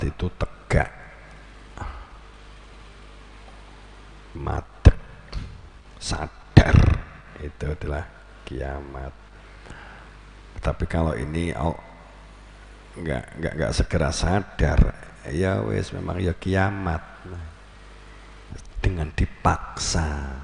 kiamat itu tegak, madeg, sadar, itu adalah kiamat. Tapi kalau ini nggak segera sadar, ya wes memang ya kiamat dengan dipaksa.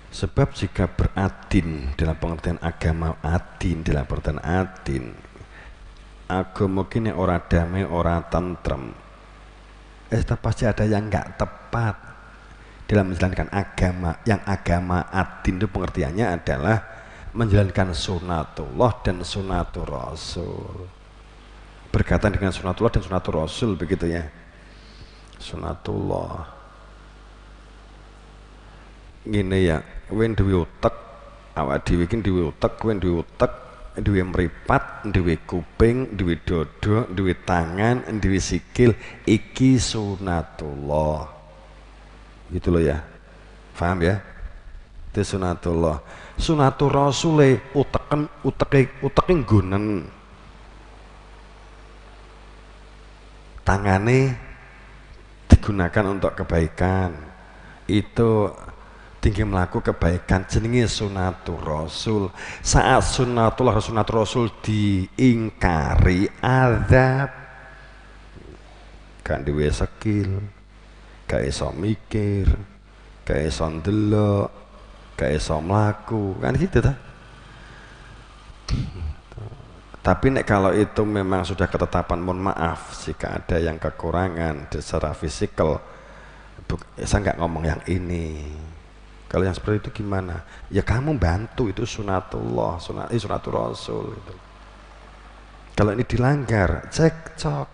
Sebab jika beradin dalam pengertian agama, adin dalam pengertian adin, agama kini ora damai, ora tentrem, pasti ada yang nggak tepat dalam menjalankan agama. Yang agama adin itu pengertiannya adalah menjalankan sunatullah dan sunatul rasul, berkaitan dengan sunatullah dan sunatul rasul, begitu ya. Sunatullah ngene ya, kowe duwe utek, awak dhewe iki duwe utek, kowe duwe utek, duwe mripat, duwe kuping, duwe dada, duwe tangan, duwe sikil, iki sunatullah. Gitu loh ya. Paham ya? Itu sunatullah. Sunatul rasule uteke nggonen. Tangane digunakan untuk kebaikan. Itu tinggi melaku kebaikan, jenenge sunatul rasul. Saat sunatul rasul diingkari, azab, gak duwe skill, gak iso mikir, gak iso ndelok, gak iso mlaku, kan gitu ta. Tapi nek kalau itu memang sudah ketetapan, mohon maaf jika ada yang kekurangan secara fisikal, saya nggak ngomong yang ini. Kalau yang seperti itu gimana? Ya kamu bantu, itu sunatullah, sunatul rasul itu. Kalau ini dilanggar, cekcok.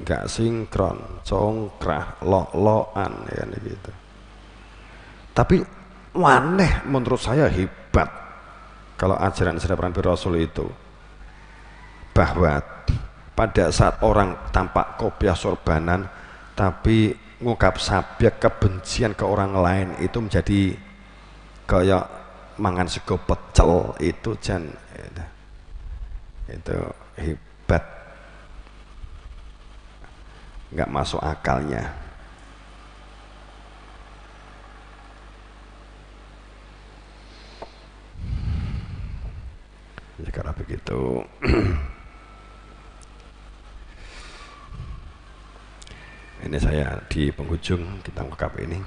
Nggak sinkron, congkrah, lo-loan ya gitu. Tapi aneh, menurut saya hebat kalau ajaran Nabi Rasul itu, bahwa pada saat orang tampak kopiah sorbanan tapi ngungkap subjek kebencian ke orang lain, itu menjadi kayak mangan sego pecel, itu itu hebat, nggak masuk akalnya. Jika begitu ini saya di penghujung kita mengungkap ini,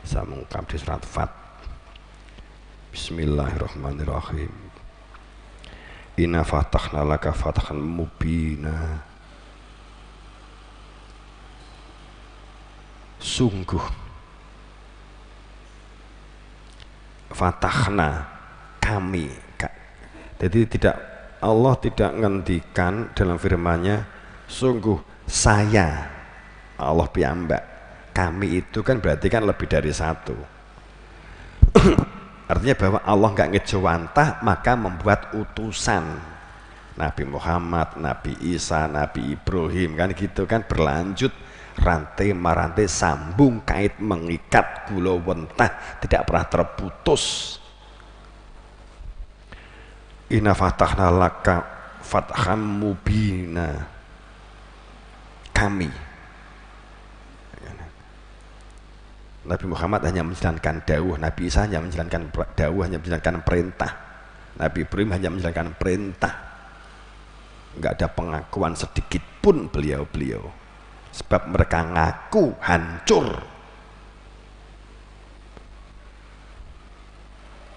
saya mengungkap di surat Fat. Bismillahirrahmanirrahim. Inna fatahna laka fathan mubina. Sungguh fatahna, kami. Jadi Allah tidak ngendikan dalam firman-Nya sungguh saya, Allah piyambak. Kami itu kan berarti kan lebih dari satu. Artinya bahwa Allah nggak ngejawantah, maka membuat utusan Nabi Muhammad, Nabi Isa, Nabi Ibrahim, kan gitu kan, berlanjut rantai marantai, sambung kait mengikat, gula wentah, tidak pernah terputus. Inna fatahna laka fatham mubina, kami. Nabi Muhammad hanya menjalankan dawuh, Nabi Isa hanya menjalankan dawuh, hanya menjalankan perintah, Nabi Ibrahim hanya menjalankan perintah. Enggak ada pengakuan sedikit pun beliau-beliau, sebab mereka ngaku hancur.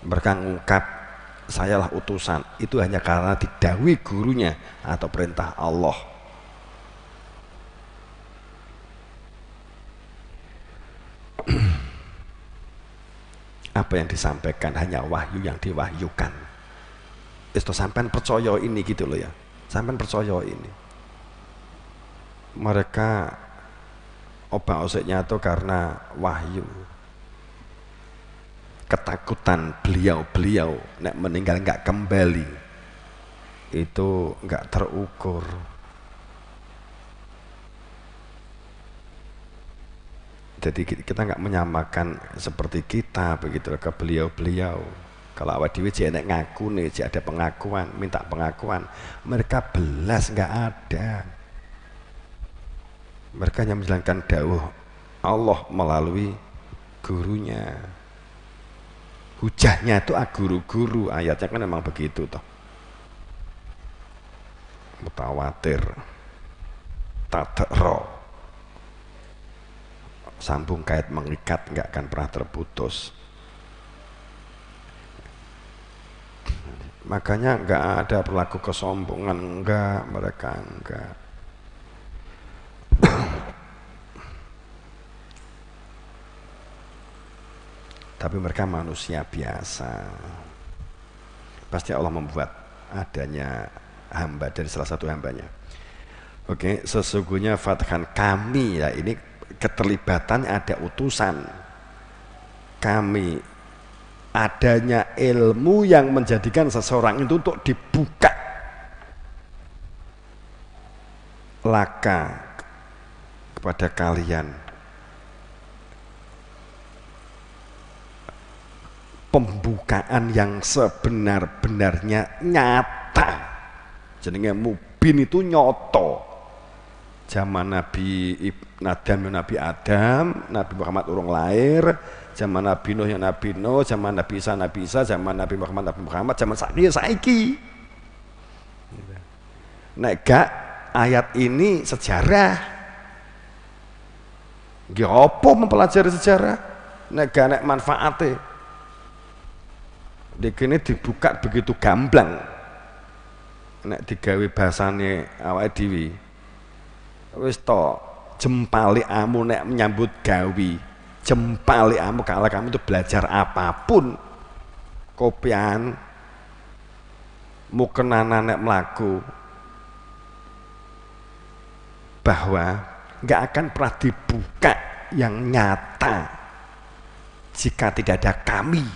Mereka ngungkap sayalah utusan, itu hanya karena didhawuhi gurunya atau perintah Allah. Apa yang disampaikan hanya wahyu yang diwahyukan. Itu sampean percaya ini gitu loh ya, sampean percaya ini. Mereka obah-osiknya itu karena wahyu. Ketakutan beliau-beliau nek meninggal nggak kembali itu nggak terukur. Jadi kita nggak menyamakan seperti kita begitu ke beliau-beliau. Kalau awak dewe jek nek ngaku nih, jek ada pengakuan, minta pengakuan, mereka belas nggak ada. Mereka hanya menjalankan dawuh Allah melalui gurunya. Hujahnya itu guru-guru, ayatnya kan memang begitu toh. Mutawatir, tadro, sambung kait mengikat, nggak akan pernah terputus. Makanya nggak ada perilaku kesombongan, enggak, mereka enggak. Tapi mereka manusia biasa. Pasti Allah membuat adanya hamba dari salah satu hambanya. Oke, sesungguhnya fathan kami, ya ini keterlibatan ada utusan. Kami, adanya ilmu yang menjadikan seseorang itu untuk dibuka laka kepada kalian pembukaan yang sebenar-benarnya nyata. Jenenge mubin itu nyoto. Zaman Nabi Adam, Nabi Muhammad urung lahir, zaman Nabi Nuh ya Nabi Nuh, zaman Nabi Isa, zaman Nabi Muhammad, zaman saiki. Nek gak ayat ini sejarah. Nggih apa mempelajari sejarah? Nek gak nek manfaate. Dikene dibuka begitu gamblang. Nek digawe bahasane awake dhewe. Wis to, jempali amu nek menyambut gawi, jempali amu kalau kamu itu belajar apapun, kopian, mukenana nek melaku, bahwa nggak akan pernah dibuka yang nyata jika tidak ada kami,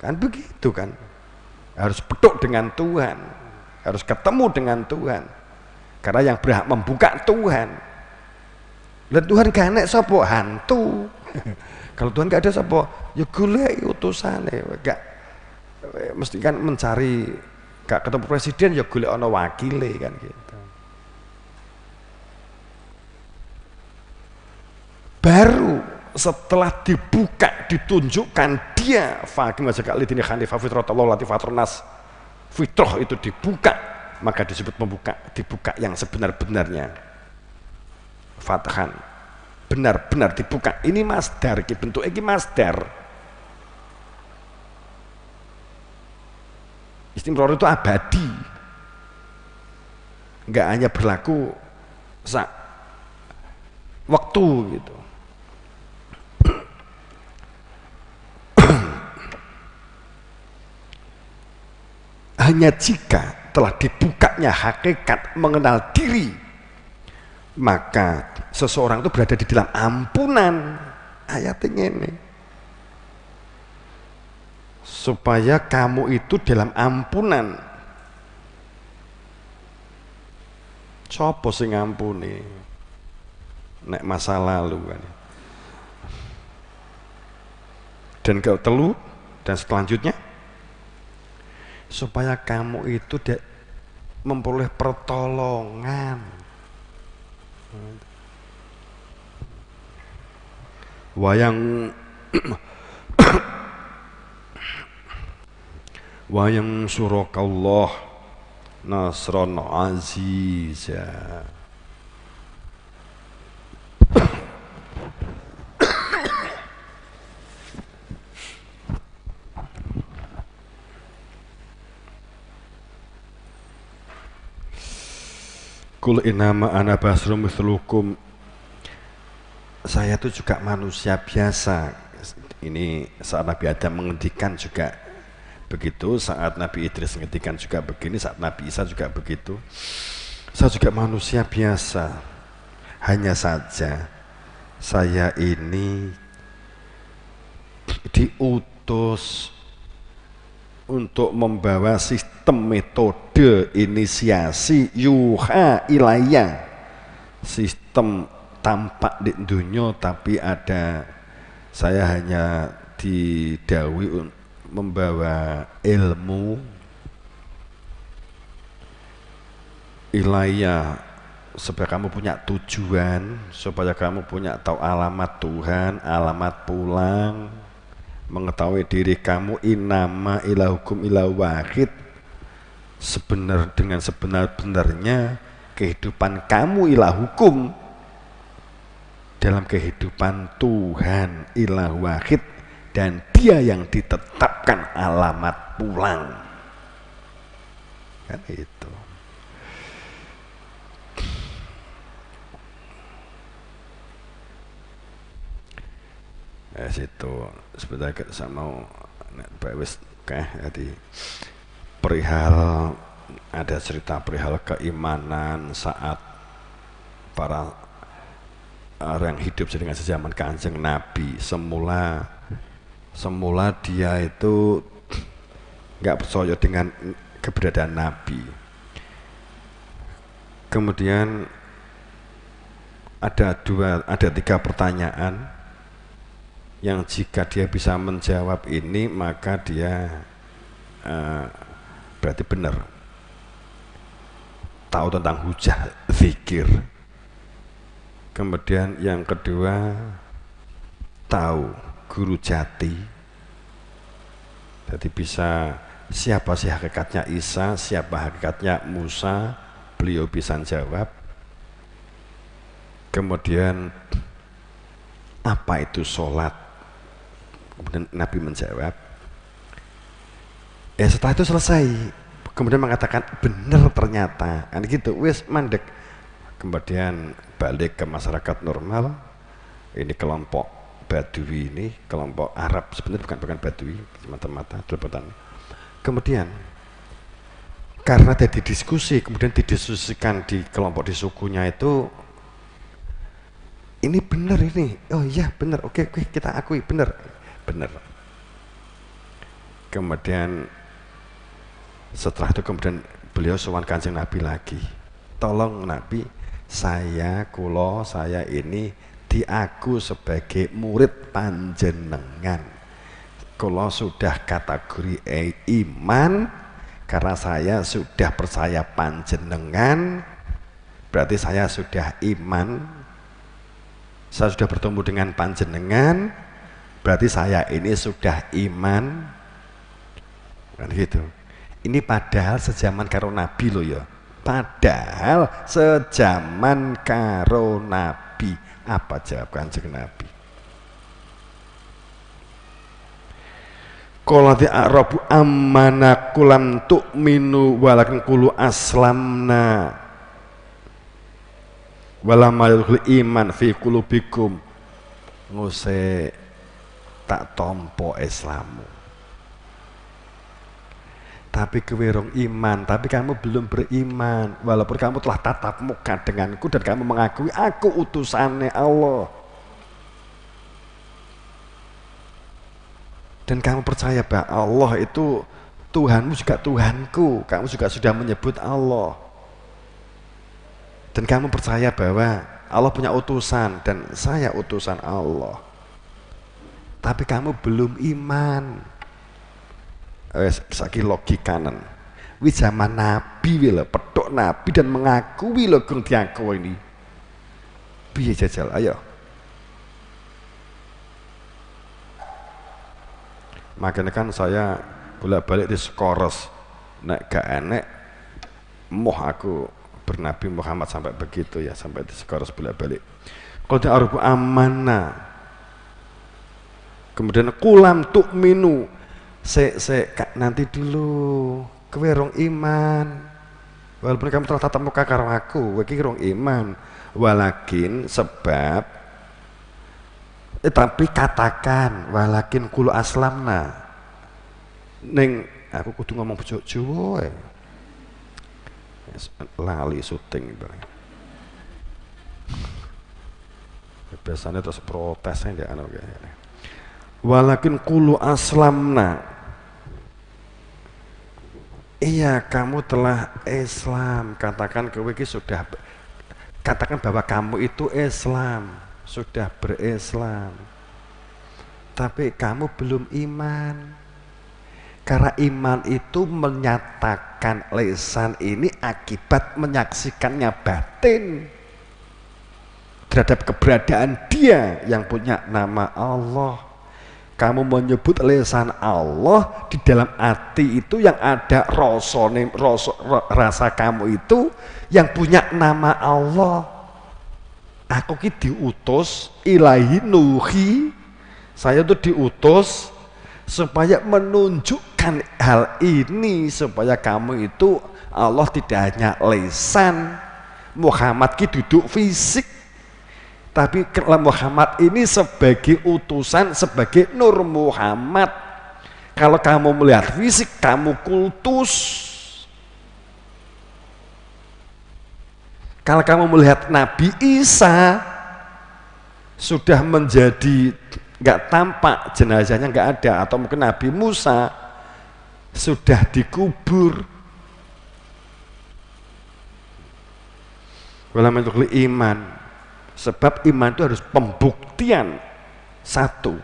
kan begitu kan? Harus petuk dengan Tuhan, harus ketemu dengan Tuhan. Karena yang berhak membuka Tuhan. Dan Tuhan gak enek sapa hantu. Kalau Tuhan gak ada sapa, ya golek utusane. Gak mesti kan mencari, gak ketemu presiden ya golek ana wakile kan gitu. Baru setelah dibuka, ditunjukkan dia faqim wajaka lidini hanifah fitratallah lati fatronas, fitrah itu dibuka, maka disebut dibuka yang sebenar-benarnya. Fathan, benar-benar dibuka. Ini masdar, bentuknya ini masdar. Istimror itu abadi, nggak hanya berlaku waktu gitu. Hanya jika telah dibukanya hakikat mengenal diri, maka seseorang itu berada di dalam ampunan. Ayatnya ini supaya kamu itu dalam ampunan. Sopo sing ngampuni nek masa lalu kan. Dan kau telu dan selanjutnya supaya kamu itu memperoleh pertolongan. Wayang surakallah nasran aziza. Kul inama ana basrum mislukum. Saya itu juga manusia biasa. Ini saat Nabi Adam menghentikan juga begitu, saat Nabi Idris menghentikan juga begini, saat Nabi Isa juga begitu. Saya juga manusia biasa. Hanya saja saya ini diutus untuk membawa sistem metode inisiasi yuha ilayah, sistem tampak di dunia, tapi ada saya hanya didhawuhi membawa ilmu ilaiya, supaya kamu punya tujuan, supaya kamu punya tahu alamat Tuhan, alamat pulang, mengetahui diri kamu, inama ilahukum ilahu wahid, dengan sebenar-benarnya kehidupan kamu ilah hukum dalam kehidupan Tuhan ilah wahid, dan dia yang ditetapkan alamat pulang, kan itu. Situ sebenarnya saya mau wis jadi perihal, ada cerita perihal keimanan saat para orang hidup dengan sejaman Kanjeng Nabi. Semula dia itu nggak percaya dengan keberadaan Nabi. Kemudian ada 3 pertanyaan yang jika dia bisa menjawab ini, maka dia berarti benar tahu tentang hujah zikir. Kemudian yang kedua, tahu guru jati, jadi bisa siapa sih hakikatnya Isa, siapa hakikatnya Musa, beliau bisa jawab. Kemudian apa itu sholat, kemudian Nabi menjawab. Setelah itu selesai, kemudian mengatakan benar ternyata, kan gitu, wis mandek. Kemudian balik ke masyarakat normal. Ini kelompok Badui, ini kelompok Arab, sebenarnya bukan Badui, semata-mata delepotan. Kemudian karena ada diskusi, kemudian didiskusikan di kelompok di sukunya itu, ini benar ini, oh iya benar, oke kita akui benar. Kemudian setelah itu kemudian beliau sowan Kanjeng Nabi lagi, tolong Nabi, saya ini diaku sebagai murid panjenengan, kula sudah kategori iman, karena saya sudah percaya panjenengan, berarti saya sudah iman, saya sudah bertemu dengan panjenengan, berarti saya ini sudah iman, kan gitu. Ini padahal sejaman karo Nabi loh ya, padahal sejaman karo Nabi. Apa jawab Kanjeng Nabi? Qolati a'rabu ammana kulam tu'minu walakin qulu aslamna walama yadkhul iman fi qulubikum. Nguse tak tompo Islamu, tapi kewerong iman, tapi kamu belum beriman, walaupun kamu telah tatap muka denganku dan kamu mengakui aku utusannya Allah, dan kamu percaya bahwa Allah itu Tuhanmu juga Tuhanku, kamu juga sudah menyebut Allah, dan kamu percaya bahwa Allah punya utusan dan saya utusan Allah, tapi kamu belum iman. Saki logikanan, wis zaman Nabi wila pedok Nabi dan mengakui lo geng diaku ini. Piye jajal, ayo. Makanya kan saya bolak-balik di Skores, nek gak enek moh aku bernabi Muhammad sampai begitu ya, sampai di Skores bolak-balik. Qad arbu amanah. Kemudian kulam tu'minu, nanti dulu kowe rong iman, walaupun kamu telah tatap muka karo aku, kowe iki rong iman, walakin sebab tapi katakan walakin kulu aslamna, ning aku kudu ngomong basa Jawa lali syuting bareng. Biasanya terus protesnya nggak anu kayaknya. Walakin kulu aslamna, iya kamu telah Islam, katakan kowe iki sudah katakan bahwa kamu itu Islam, sudah berislam, tapi kamu belum iman. Karena iman itu menyatakan lisan ini akibat menyaksikannya batin terhadap keberadaan Dia yang punya nama Allah. Kamu menyebut lisan Allah, di dalam hati itu yang ada rasa kamu itu yang punya nama Allah. Aku ki diutus ilahi nuhi, saya itu diutus supaya menunjukkan hal ini, supaya kamu itu Allah tidak hanya lisan. Muhammad ki duduk fisik, tapi Muhammad ini sebagai utusan, sebagai Nur Muhammad. Kalau kamu melihat fisik, kamu kultus. Kalau kamu melihat Nabi Isa sudah menjadi nggak tampak, jenazahnya nggak ada, atau mungkin Nabi Musa sudah dikubur. Ulama itu iman, sebab iman itu harus pembuktian satu,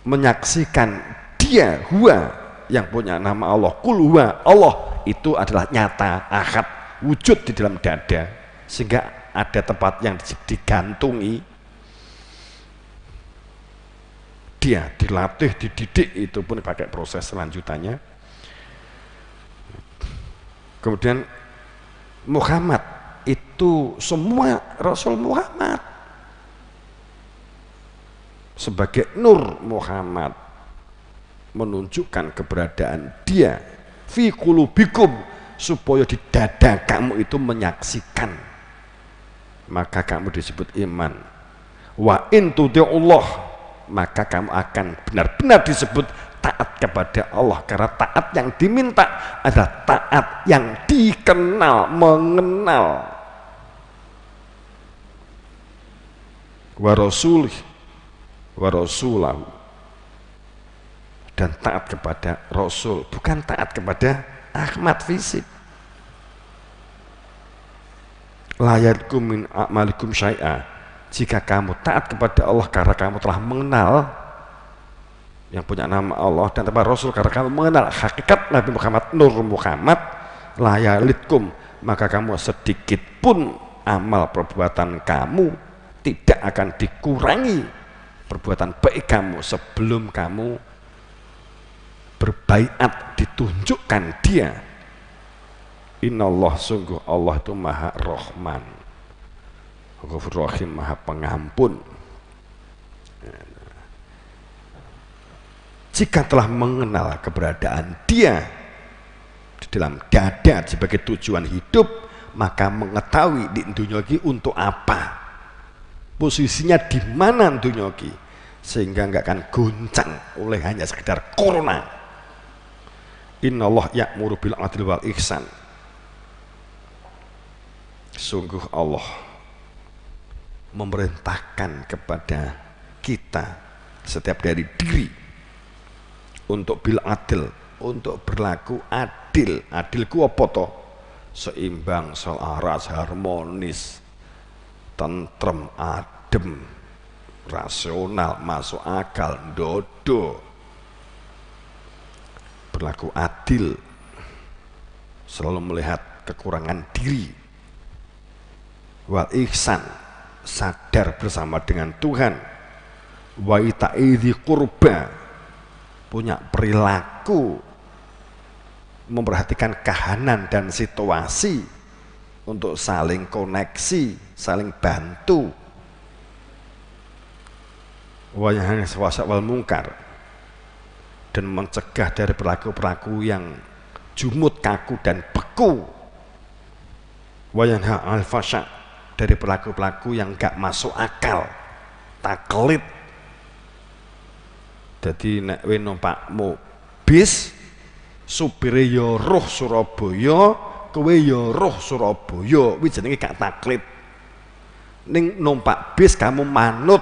menyaksikan Dia huwa yang punya nama Allah, kul huwa Allah itu adalah nyata, ahad, wujud di dalam dada, sehingga ada tempat yang digantungi. Dia dilatih, dididik, itu pun pakai proses selanjutannya. Kemudian Muhammad itu semua Rasul Muhammad sebagai Nur Muhammad menunjukkan keberadaan Dia fi qulubikum, supaya di dada kamu itu menyaksikan, maka kamu disebut iman. Wa in tuti'ullah, maka kamu akan benar-benar disebut taat kepada Allah, karena taat yang diminta adalah taat yang dikenal, mengenal. Wa rasulih wa rasulahu, dan taat kepada Rasul, bukan taat kepada Ahmad fisik. Layatkum min a'malikum syai'a, jika kamu taat kepada Allah karena kamu telah mengenal yang punya nama Allah dan kepada Rasul karena kamu mengenal hakikat Nabi Muhammad, Nur Muhammad, layalitkum, maka kamu sedikit pun amal perbuatan kamu tidak akan dikurangi perbuatan baik kamu sebelum kamu berbaiat, ditunjukkan Dia. Innallah, sungguh Allah itu maha rahman, ghafur rahim, maha pengampun. Jika telah mengenal keberadaan Dia di dalam dada sebagai tujuan hidup, maka mengetahui di dunia ini untuk apa, posisinya di mana dunia ini, sehingga nggak akan goncang oleh hanya sekedar corona. Innallah ya'muru bil adli wal ihsan, sungguh Allah memerintahkan kepada kita setiap dari diri untuk bil adil, untuk berlaku adil. Adil ku apa toh? Seimbang, selaras, harmonis, tentrem, adem, rasional, masuk akal, dodo. Berlaku adil, selalu melihat kekurangan diri. Wal ihsan, sadar bersama dengan Tuhan. Wa ita'idhi qurba, punya perilaku memperhatikan kahanan dan situasi untuk saling koneksi, saling bantu. Wa yanha wal munkar, dan mencegah dari perilaku-perilaku yang jumut, kaku, dan beku. Wa yanha al fasya, dari perilaku-perilaku yang gak masuk akal, taklid. Jadi nek we numpak bis, supire ya roh Surabaya, kowe ya roh Surabaya, kuwi jenenge gak taklid. Ning numpak bis kamu manut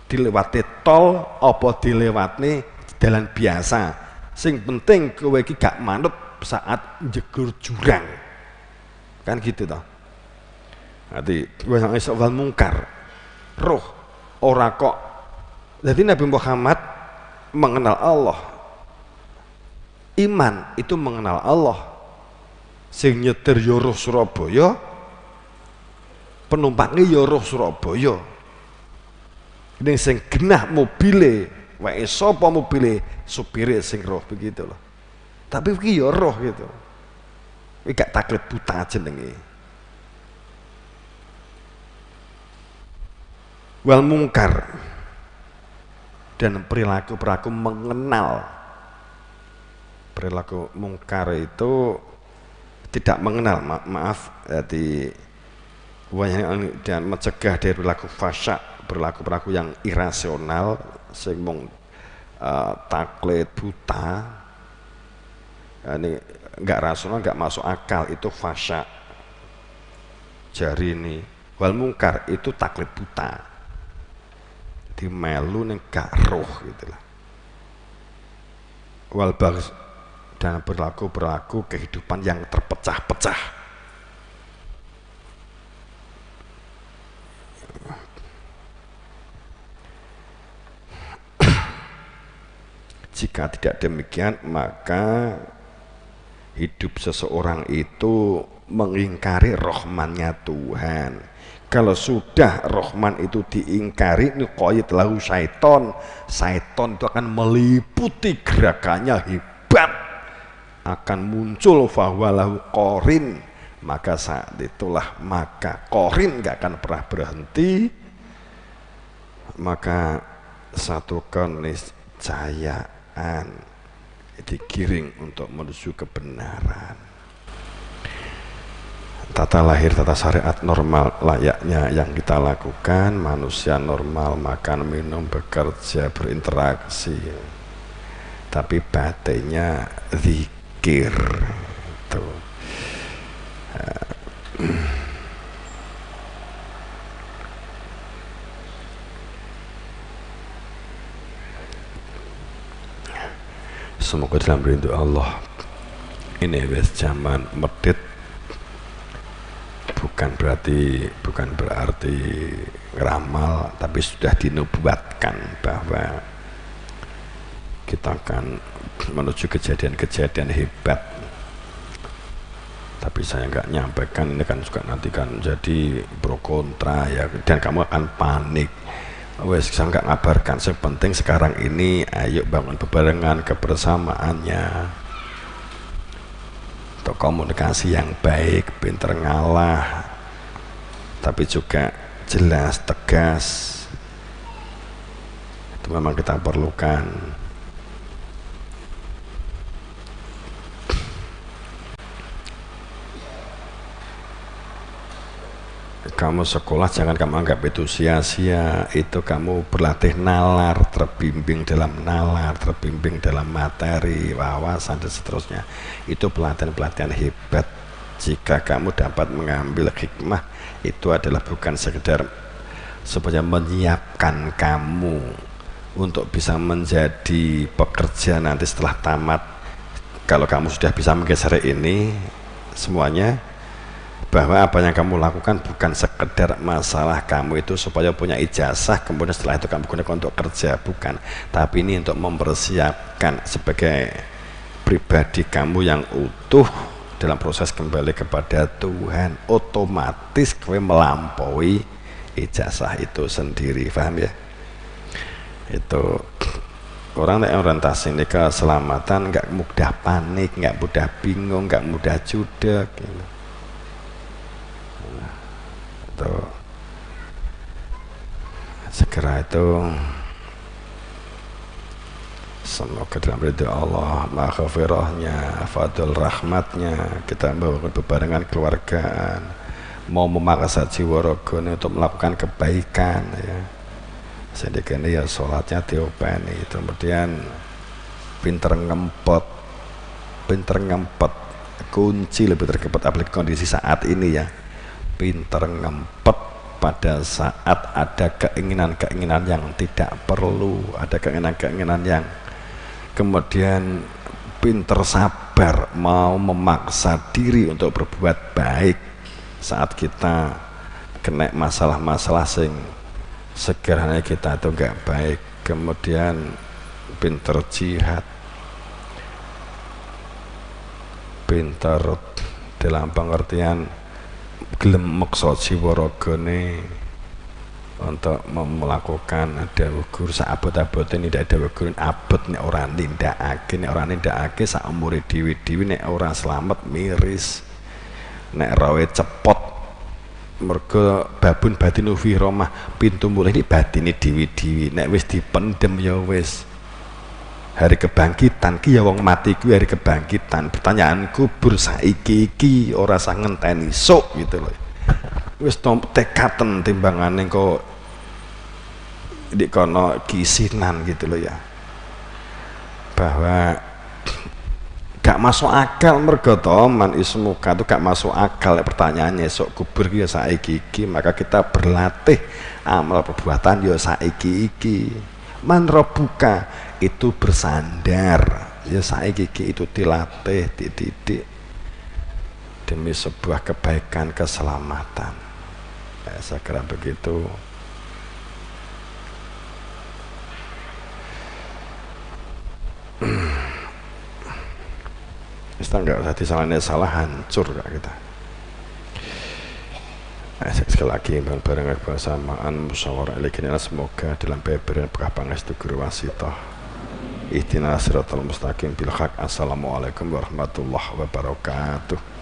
dilewati tol apa dilewati dalan biasa, sing penting kowe iki gak manut saat njegur jurang, kan gitu toh. Nanti yang Isra wal Munkar, roh ora kok. Jadi Nabi Muhammad mengenal Allah, iman itu mengenal Allah. Sing nyetir ya roh Surabaya, penumpangnya ya roh Surabaya. Ini sing genah mobile, wae sapa mobile, supire sing roh, begitu loh. Tapi iki ya roh gitu. Iki gak taklid buta jenenge. Wal Munkar, dan perilaku mengenal. Perilaku mungkar itu tidak mengenal, maaf, jadi dan mencegah dari perilaku fasyak, perilaku yang irasional, sing mung taklid buta, ini enggak rasional, enggak masuk akal, itu fasyak. Jari ini wal Munkar itu taklid buta, di melu ning gak roh gitulah. Wal baghs, dan perilaku kehidupan yang terpecah-pecah. Jika tidak demikian, maka hidup seseorang itu mengingkari rahmannya Tuhan. Kalau sudah Rahman itu diingkari, nuqayyid lahu syaiton, syaiton itu akan meliputi gerakannya hebat, akan muncul fahuwalahu qarin, maka saat itulah maka qarin gak akan pernah berhenti, maka satu keniscayaan digiring untuk menuju kebenaran. Tata lahir, tata syariat normal layaknya yang kita lakukan, manusia normal makan, minum, bekerja, berinteraksi, tapi batinnya zikir tuh. Semoga dalam rindu Allah ini wes zaman medit, bukan berarti ngeramal, tapi sudah dinubuatkan bahwa kita akan menuju kejadian-kejadian hebat. Tapi saya nggak nyampaikan, ini kan juga nanti kan jadi pro kontra ya, dan kamu akan panik. Wes saya nggak ngabarkan, yang penting sekarang ini ayo bangun bebarengan kebersamaannya, untuk komunikasi yang baik, pinter ngalah, tapi juga jelas, tegas. Itu memang kita perlukan. Kamu sekolah jangan kamu anggap itu sia-sia, itu kamu berlatih nalar, terbimbing dalam nalar, terbimbing dalam materi, wawasan dan seterusnya. Itu pelatihan-pelatihan hebat. Jika kamu dapat mengambil hikmah, itu adalah bukan sekedar supaya menyiapkan kamu untuk bisa menjadi pekerja nanti setelah tamat. Kalau kamu sudah bisa menggeser ini semuanya, bahwa apa yang kamu lakukan bukan sekedar masalah kamu itu supaya punya ijazah kemudian setelah itu kamu gunakan untuk kerja, bukan, tapi ini untuk mempersiapkan sebagai pribadi kamu yang utuh dalam proses kembali kepada Tuhan. Otomatis kamu melampaui ijazah itu sendiri, paham ya? Itu orang yang orientasi ini keselamatan nggak mudah panik, nggak mudah bingung, nggak mudah judek gitu. Segera itu semoga dalam ridho Allah, maghfirahnya, fadl rahmatnya, kita membangun bebarengan keluargaan, mau memaksa jiwa ragane untuk melakukan kebaikan ya. Sedikit ini ya sholatnya diopeni, kemudian pinter ngempet, kunci lebih terkepet apalagi kondisi saat ini ya. Pinter ngempet pada saat ada keinginan-keinginan yang tidak perlu, ada keinginan-keinginan yang, kemudian pinter sabar mau memaksa diri untuk berbuat baik saat kita kena masalah-masalah sing sekiranya kita itu enggak baik, kemudian pinter jihad, pinter dalam pengertian gelem meksa jiwa ragane untuk melakukan ada ukur saabot-abote tidak ada ukur abot nek ora nindakake sak umure dhewe-dhewe nek ora selamat miris nek rawe cepot mergo babun batinu fi romah pintu mulih ini batine dhewe-dhewe nek wis dipendem ya wis hari kebangkitan ki ya wong mati kuwi hari kebangkitan pertanyaan kubur saiki iki ora sah ngenteni sok gitu loh wis tekaten timbangane kok di kono kisinan gitu loh ya bahwa gak masuk akal mergo to man ismuka itu gak masuk akal pertanyaannya sok kubur ya saiki iki maka kita berlatih amal perbuatan ya saiki iki man robuka itu bersandar ya saiki iki itu dilatih dididik demi sebuah kebaikan keselamatan ya, saya kira begitu. Kita nggak usah disalahnya salah hancur kak kita. Sekali lagi bareng bersamaan musyawarah ini semoga dalam beberapa berkah pangestu guru wasitoh ihdinas siratal mustaqim bil haq. Assalamualaikum warahmatullahi wabarakatuh.